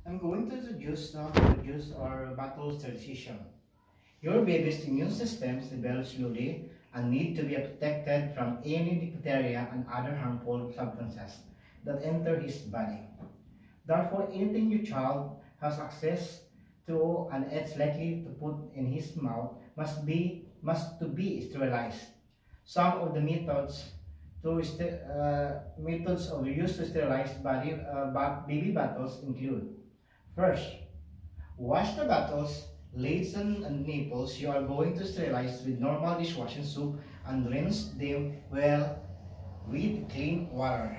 I'm going to introduce our battle sterilization. Your baby's immune system develops slowly and need to be protected from any diphtheria and other harmful substances that enter his body. Therefore, anything your child has access to and is likely to put in his mouth must to be sterilized. Some of the methods of use to sterilize baby bottles include: first, wash the bottles, lids, and nipples you are going to sterilize with normal dishwashing soap and rinse them well with clean water.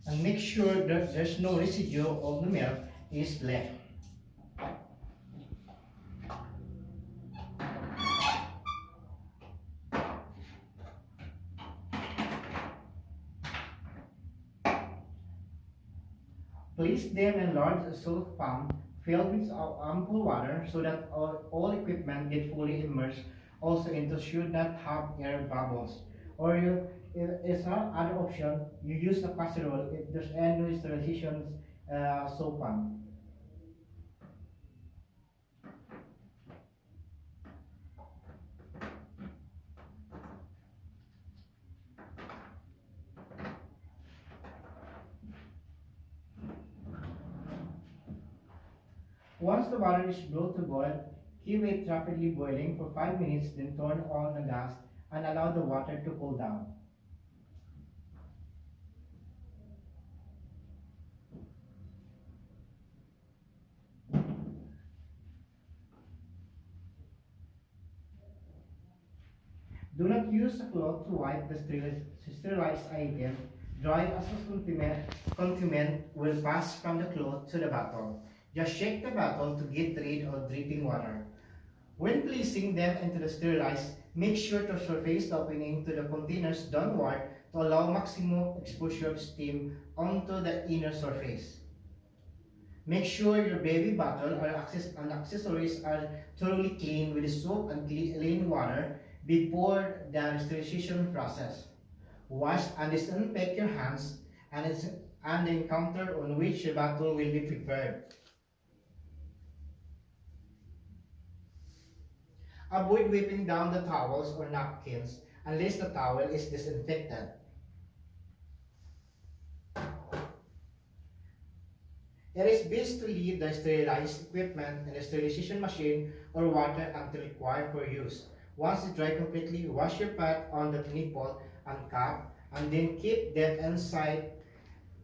And make sure that there's no residue of the milk is left. Place them in large salt pan filled with ample water so that all equipment get fully immersed. Also, into should not have air bubbles. Or it's not other option. You use a casserole if there's any sterilization soap pan. Once the water is brought to boil, keep it rapidly boiling for 5 minutes, then turn on the gas and allow the water to cool down. Do not use a cloth to wipe the sterilized item. Dry as condiment will pass from the cloth to the bottle. Just shake the bottle to get rid of dripping water. When placing them into the sterilized, make sure to surface the opening to the containers downward to allow maximum exposure of steam onto the inner surface. Make sure your baby bottle and accessories are thoroughly clean with soap and clean water before the sterilization process. Wash and disinfect your hands and the counter on which your bottle will be prepared. Avoid wiping down the towels or napkins unless the towel is disinfected. It is best to leave the sterilized equipment in the sterilization machine or water until required for use. Once it dries completely, wash your pad on the nipple and cap, and then keep them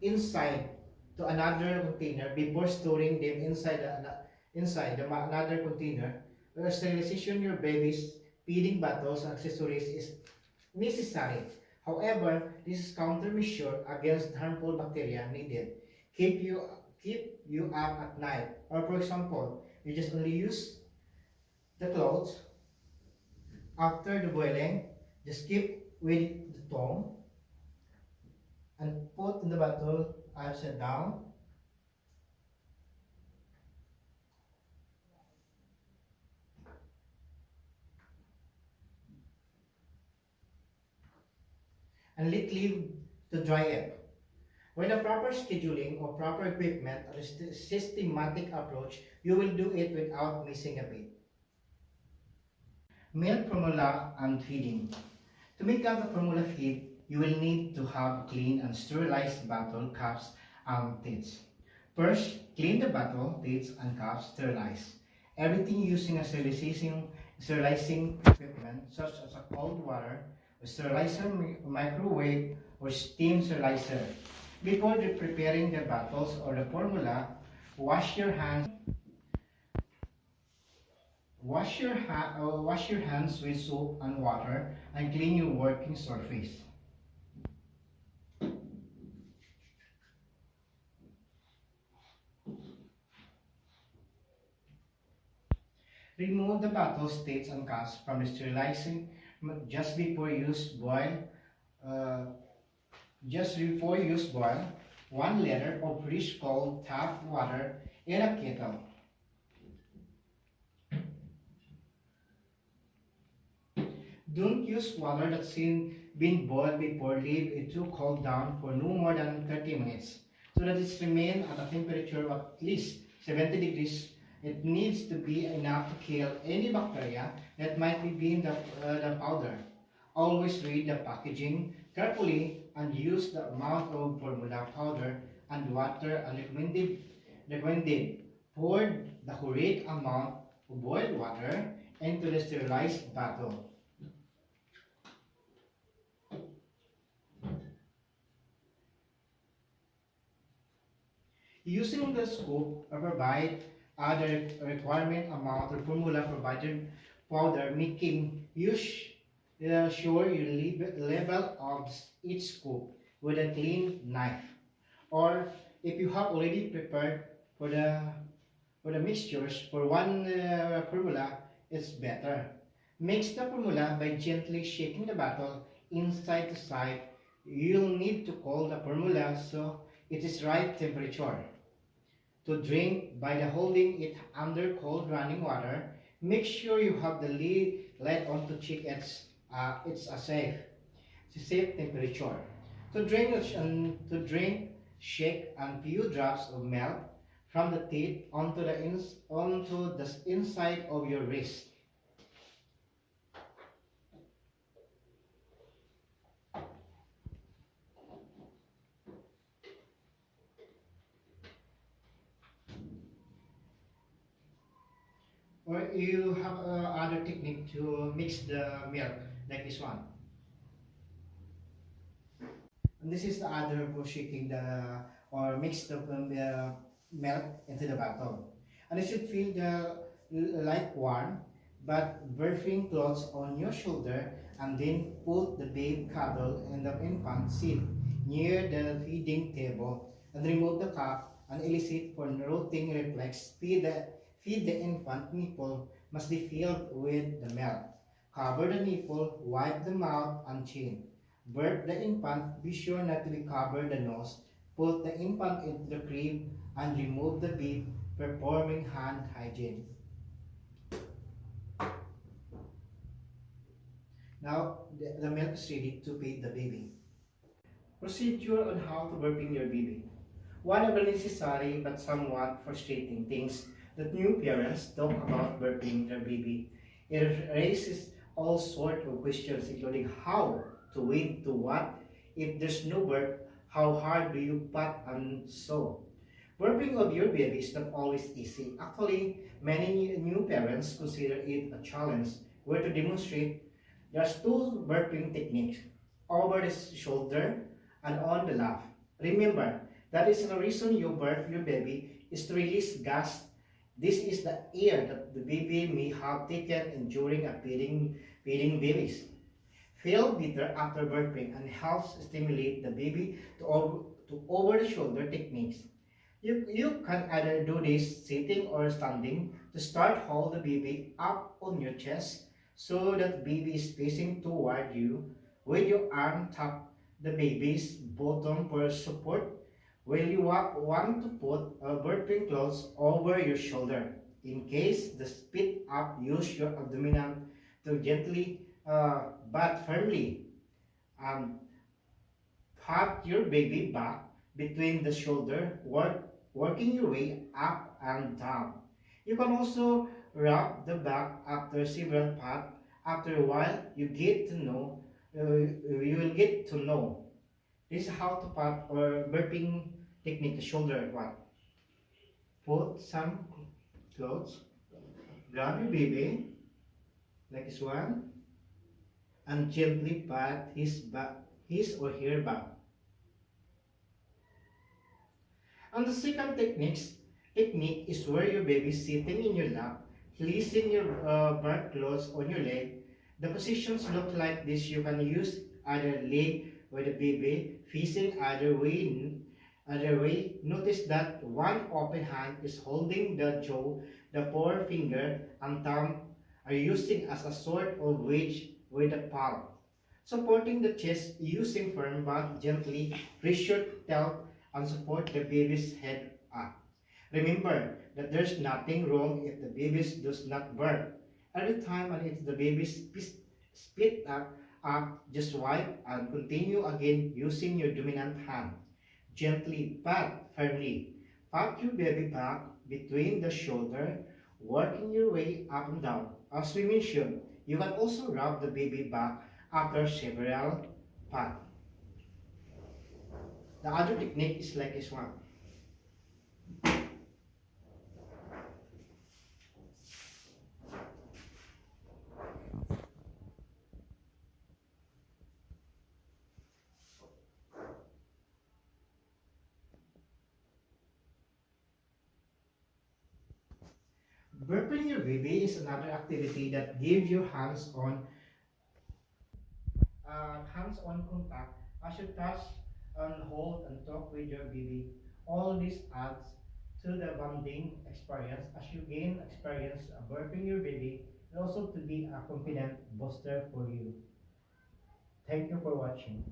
inside to another container before storing them inside another container. The sterilization your baby's feeding bottles and accessories is necessary. However, this is countermeasure against harmful bacteria needed. Keep you keep you up at night. Or for example, you just only use the clothes after the boiling. Just keep with the tongue and put in the bottle upside down. And let leave to dry it. With a proper scheduling or proper equipment or systematic approach, you will do it without missing a beat. Milk formula and feeding. To make up the formula feed, you will need to have clean and sterilized bottle caps and tips. First, clean the bottle, tips, and caps, sterilize. Everything using a sterilizing equipment such as a cold water, a sterilizer, microwave, or steam sterilizer. Before preparing the bottles or the formula, wash your hands. Wash your hands with soap and water and clean your working surface. Remove the bottle tips and caps from the sterilizing just before use. Boil. 1 liter of fresh cold tap water in a kettle. Don't use water that's been boiled before. Leave it to cool down for no more than 30 minutes so that it remains at a temperature of at least 70 degrees. It needs to be enough to kill any bacteria that might be in the powder. Always read the packaging carefully and use the amount of formula powder and water and recommended. Pour the correct amount of boiled water into the sterilized bottle. Using the scoop provide other requirement amount of formula provided powder, making sure you level of each scoop with a clean knife. Or if you have already prepared for the mixtures for one formula, it's better. Mix the formula by gently shaking the bottle inside to side. You'll need to cool the formula so it is right temperature. To drink by the holding it under cold running water. Make sure you have the lid on to check it's a safe temperature. To drink, shake and few drops of milk from the teeth onto the inside of your wrist. Or you have other technique to mix the milk like this one. And this is the other for shaking the or mix the milk into the bottle. And you should feel the like warm, but burping clothes on your shoulder, and then put the babe cuddle in the infant seat near the feeding table, and remove the cup and elicit for rotting reflex. Feed the infant. Nipple must be filled with the milk. Cover the nipple, wipe the mouth and chin. Burp the infant, be sure not to cover the nose. Put the infant into the crib and remove the babe, performing hand hygiene. Now, the milk is ready to feed the baby. Procedure on how to burping your baby. One of the necessary but somewhat frustrating things that new parents talk about burping their baby. It raises all sorts of questions, including how to when to what. If there's no burp, how hard do you pat and so? Burping of your baby is not always easy. Actually, many new parents consider it a challenge where to demonstrate. There's two burping techniques, over the shoulder and on the lap. Remember, that is the reason you burp your baby is to release gas. This is the air that the baby may have taken during a feeding babies. Feel better after burping and helps stimulate the baby to over the shoulder techniques. You can either do this sitting or standing. To start, hold the baby up on your chest so that baby is facing toward you with your arm tap the baby's bottom for support. Will you want to put burping clothes over your shoulder? In case the spit up, use your abdominal to gently but firmly pat your baby back between the shoulder, working your way up and down. You can also rub the back after several pats. After a while, you will get to know. This is how to pat or burping technique, the shoulder one. Put some clothes, grab your baby, like this one, and gently pat his or her back. And the second technique is where your baby is sitting in your lap, placing your burnt clothes on your leg. The positions look like this. You can use either leg with the baby facing either way. Notice that one open hand is holding the jaw, the forefinger and thumb are using as a sort of wedge with the palm. Supporting the chest using firm but gently pressure tilt and support the baby's head up. Remember that there's nothing wrong if the baby does not burp. Every time and if the baby spit up, just wipe and continue again using your dominant hand. Gently but firmly. Pat your baby back between the shoulder, working your way up and down. As we mentioned, you can also rub the baby back after several pats. The other technique is like this one. Burping your baby is another activity that gives you hands-on contact as you touch and hold and talk with your baby. All this adds to the bonding experience as you gain experience burping your baby and also to be a confident booster for you. Thank you for watching.